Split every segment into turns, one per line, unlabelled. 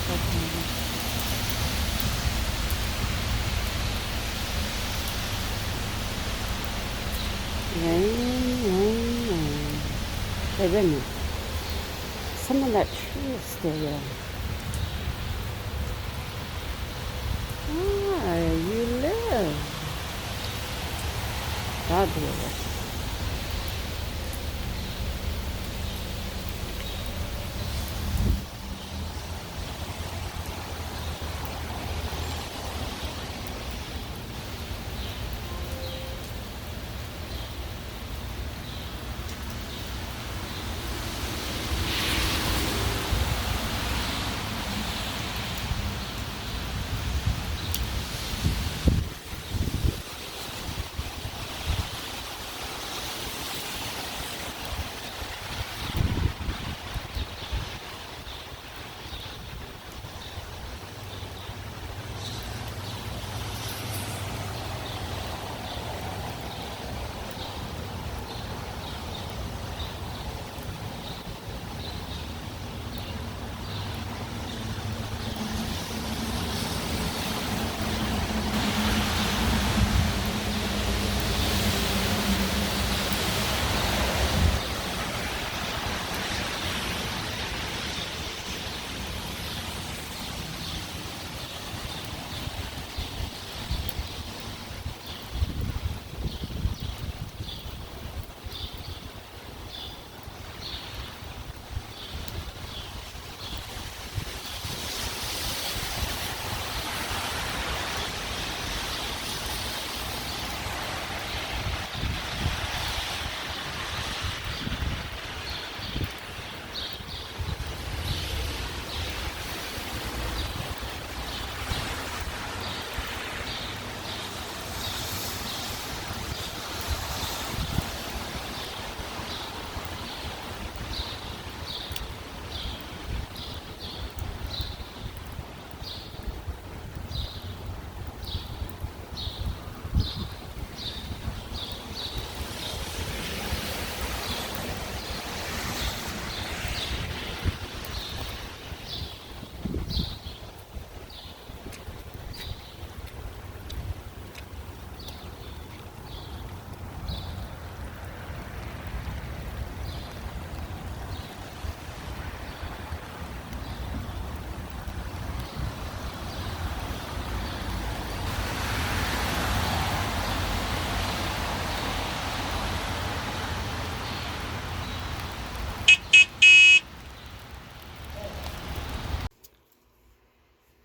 Rain. Hey, wait a minute. Some of that tree is still there. Ah, you live. Fabulous.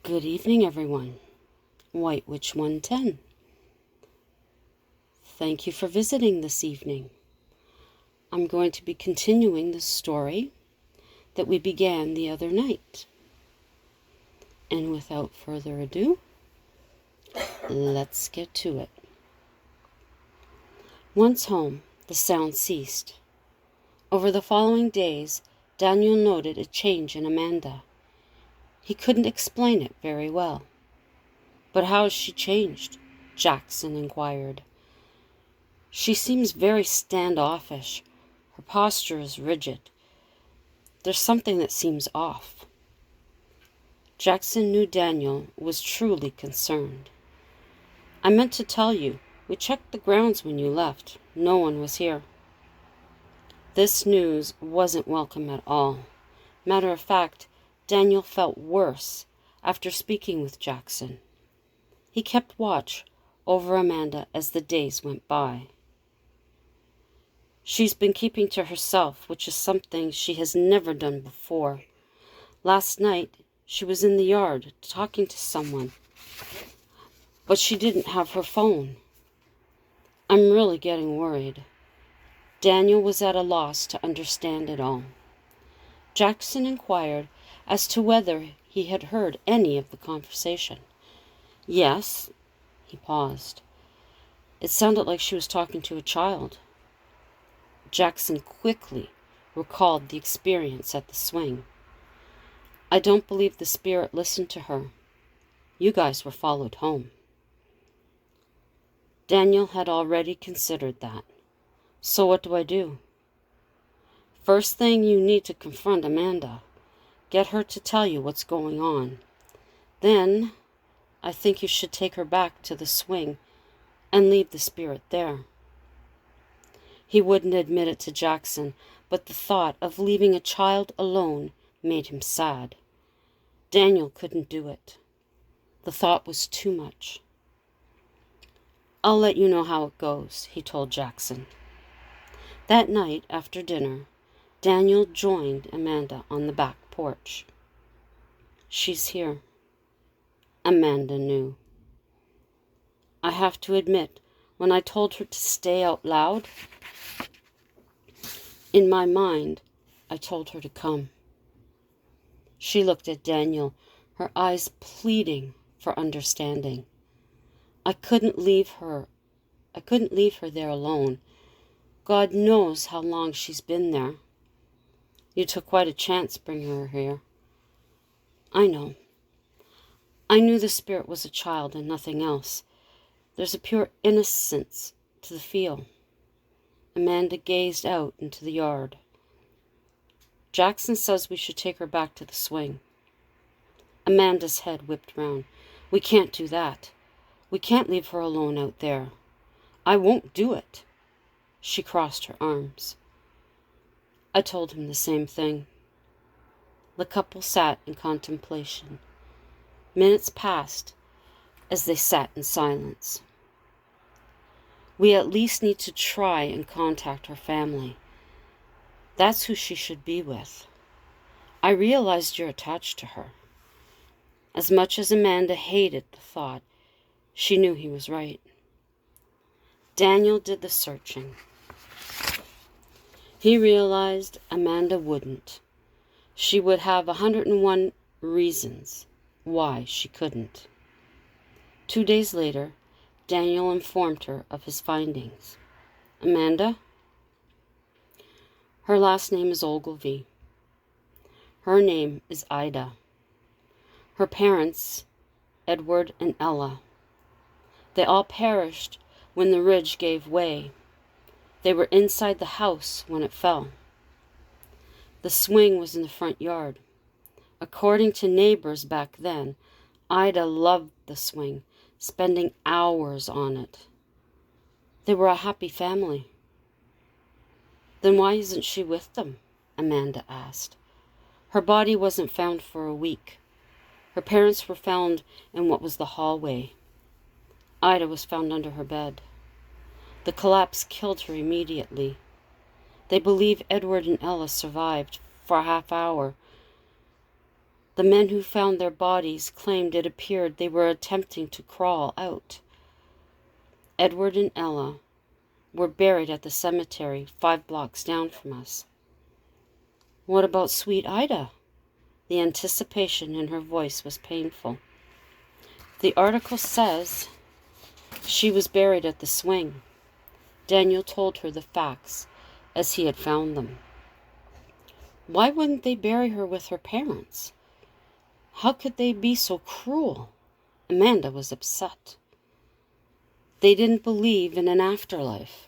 Good evening, everyone. White Witch 110. Thank you for visiting this evening. I'm going to be continuing the story that we began the other night. And without further ado, let's get to it. Once home, the sound ceased. Over the following days, Daniel noted a change in Amanda. He couldn't explain it very well. "But how has she changed?" Jackson inquired. "She seems very standoffish. Her posture is rigid. There's something that seems off." Jackson knew Daniel was truly concerned. "I meant to tell you, we checked the grounds when you left. No one was here." This news wasn't welcome at all. Matter of fact, Daniel felt worse after speaking with Jackson. He kept watch over Amanda as the days went by. "She's been keeping to herself, which is something she has never done before. Last night, she was in the yard talking to someone, but she didn't have her phone. I'm really getting worried." Daniel was at a loss to understand it all. Jackson inquired as to whether he had heard any of the conversation. "Yes." He paused. "It sounded like she was talking to a child." Jackson quickly recalled the experience at the swing. "I don't believe the spirit listened to her. You guys were followed home." Daniel had already considered that. "So what do I do?" "First thing, you need to confront Amanda. Get her to tell you what's going on. Then, I think you should take her back to the swing and leave the spirit there." He wouldn't admit it to Jackson, but the thought of leaving a child alone made him sad. Daniel couldn't do it. The thought was too much. "I'll let you know how it goes," he told Jackson. That night, after dinner, Daniel joined Amanda on the back porch. "She's here." Amanda knew. "I have to admit, when I told her to stay out loud, in my mind, I told her to come." She looked at Daniel, her eyes pleading for understanding. I couldn't leave her there alone. God knows how long she's been there. You took quite a chance bringing her here." "I know. I knew the spirit was a child and nothing else. There's a pure innocence to the feel." Amanda gazed out into the yard. "Jackson says we should take her back to the swing." Amanda's head whipped round. "We can't do that. We can't leave her alone out there. I won't do it." She crossed her arms. I told him the same thing. The couple sat in contemplation. Minutes passed as they sat in silence. "We at least need to try and contact her family. That's who she should be with. I realized you're attached to her." As much as Amanda hated the thought, she knew he was right. Daniel did the searching. He realized Amanda wouldn't. She would have 101 reasons why she couldn't. 2 days later, Daniel informed her of his findings. "Amanda? Her last name is Ogilvy. Her name is Ida. Her parents, Edward and Ella. They all perished when the ridge gave way. They were inside the house when it fell. The swing was in the front yard. According to neighbors back then, Ida loved the swing, spending hours on it. They were a happy family." "Then why isn't she with them?" Amanda asked. "Her body wasn't found for a week. Her parents were found in what was the hallway. Ida was found under her bed. The collapse killed her immediately. They believe Edward and Ella survived for a half hour. The men who found their bodies claimed it appeared they were attempting to crawl out. Edward and Ella were buried at the cemetery 5 blocks down from us." "What about sweet Ida?" The anticipation in her voice was painful. "The article says she was buried at the swing." Daniel told her the facts as he had found them. "Why wouldn't they bury her with her parents? How could they be so cruel?" Amanda was upset. "They didn't believe in an afterlife.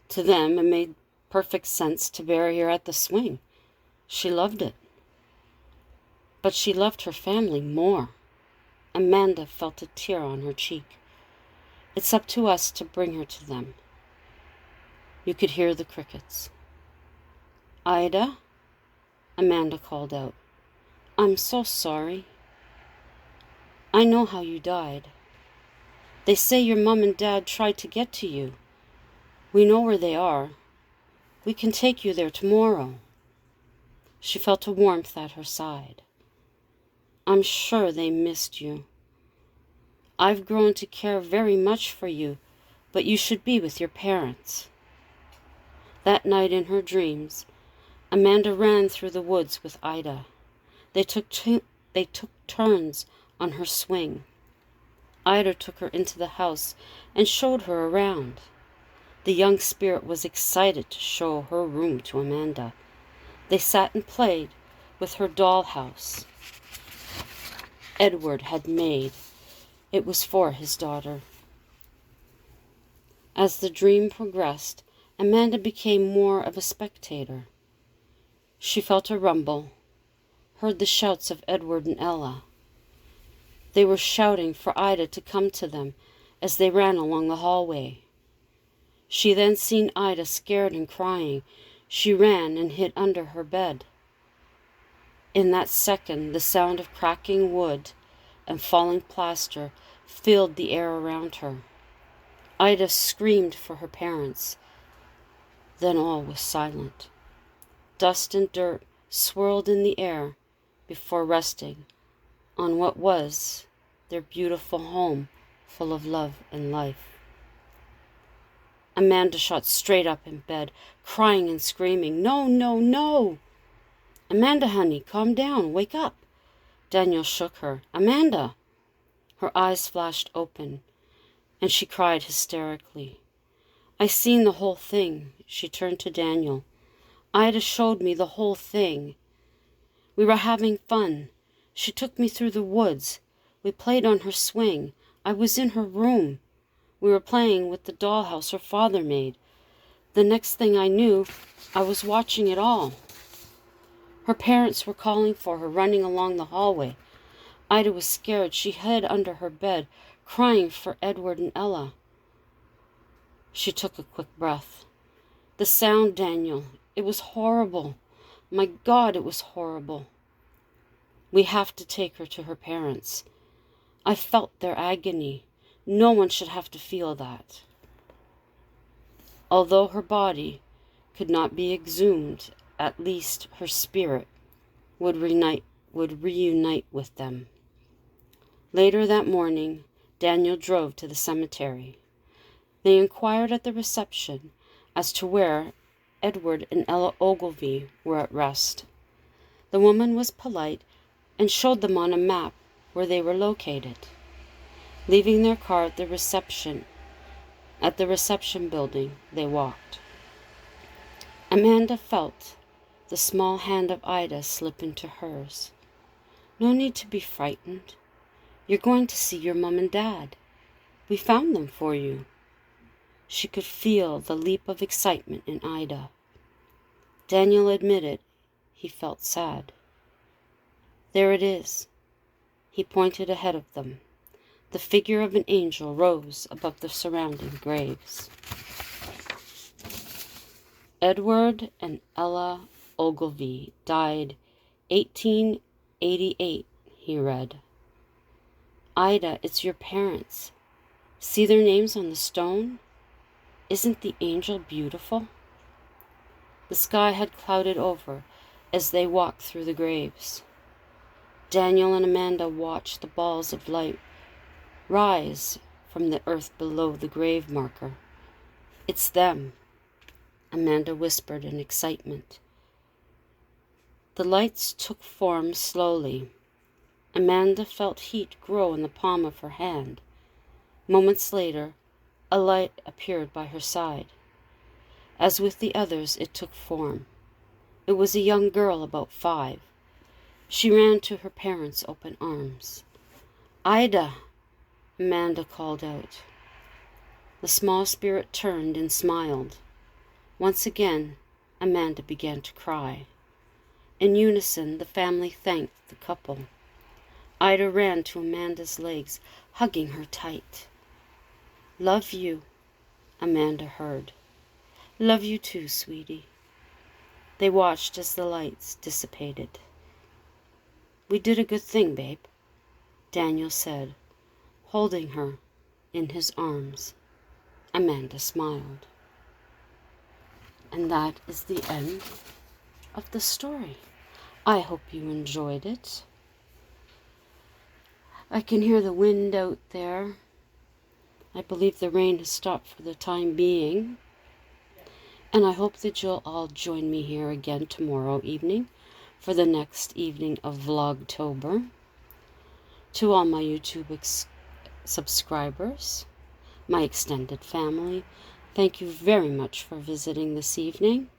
To them, it made perfect sense to bury her at the swing. She loved it. But she loved her family more." Amanda felt a tear on her cheek. "It's up to us to bring her to them." You could hear the crickets. "Ida?" Amanda called out. "I'm so sorry. I know how you died. They say your mom and dad tried to get to you. We know where they are. We can take you there tomorrow." She felt a warmth at her side. "I'm sure they missed you. I've grown to care very much for you, but you should be with your parents." That night in her dreams, Amanda ran through the woods with Ida. They took turns on her swing. Ida took her into the house and showed her around. The young spirit was excited to show her room to Amanda. They sat and played with her dollhouse Edward had made. It was for his daughter. As the dream progressed, Amanda became more of a spectator. She felt a rumble. heard the shouts of Edward and Ella. They were shouting for Ida to come to them as they ran along the hallway. She then seen Ida scared and crying. She ran and hid under her bed. In that second, the sound of cracking wood and falling plaster filled the air around her. Ida screamed for her parents. Then all was silent. Dust and dirt swirled in the air before resting on what was their beautiful home full of love and life. Amanda shot straight up in bed, crying and screaming, "No, no, no!" "Amanda, honey, calm down, wake up." Daniel shook her. "Amanda!" Her eyes flashed open, and she cried hysterically. "I seen the whole thing." She turned to Daniel. "Ida showed me the whole thing. We were having fun. She took me through the woods. We played on her swing. I was in her room. We were playing with the dollhouse her father made. The next thing I knew, I was watching it all." Her parents were calling for her, running along the hallway. Ida was scared. She hid under her bed, crying for Edward and Ella. She took a quick breath. "The sound, Daniel, it was horrible. My God, it was horrible. We have to take her to her parents. I felt their agony. No one should have to feel that." Although her body could not be exhumed, at least her spirit would reunite with them. Later that morning, Daniel drove to the cemetery. They inquired at the reception as to where Edward and Ella Ogilvy were at rest. The woman was polite and showed them on a map where they were located. Leaving their car at the reception building, they walked. Amanda felt the small hand of Ida slip into hers. "No need to be frightened. You're going to see your mom and dad. We found them for you." She could feel the leap of excitement in Ida. Daniel admitted he felt sad. "There it is." He pointed ahead of them. The figure of an angel rose above the surrounding graves. Edward and Ella Ogilvy died 1888, he read. "Ida, it's your parents. See their names on the stone? Isn't the angel beautiful?" The sky had clouded over as they walked through the graves. Daniel and Amanda watched the balls of light rise from the earth below the grave marker. "It's them," Amanda whispered in excitement. The lights took form slowly. Amanda felt heat grow in the palm of her hand. Moments later, a light appeared by her side. As with the others, it took form. It was a young girl about 5. She ran to her parents' open arms. "Ida!" Amanda called out. The small spirit turned and smiled. Once again, Amanda began to cry. In unison, the family thanked the couple. Ida ran to Amanda's legs, hugging her tight. "Love you," Amanda heard. "Love you too, sweetie." They watched as the lights dissipated. "We did a good thing, babe," Daniel said, holding her in his arms. Amanda smiled. And that is the end of the story. I hope you enjoyed it. I can hear the wind out there. I believe the rain has stopped for the time being. And I hope that you'll all join me here again tomorrow evening for the next evening of Vlogtober. To all my YouTube subscribers, my extended family, thank you very much for visiting this evening.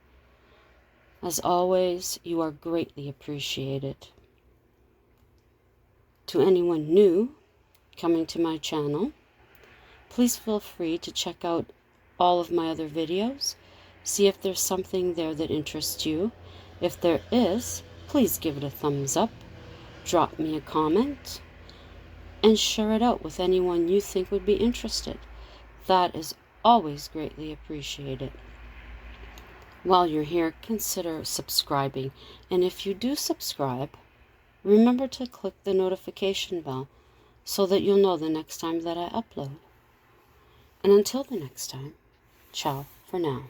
As always, you are greatly appreciated. To anyone new coming to my channel, please feel free to check out all of my other videos. See if there's something there that interests you. If there is, please give it a thumbs up, drop me a comment, and share it out with anyone you think would be interested. That is always greatly appreciated. While you're here, consider subscribing. And if you do subscribe, remember to click the notification bell so that you'll know the next time that I upload. And until the next time, ciao for now.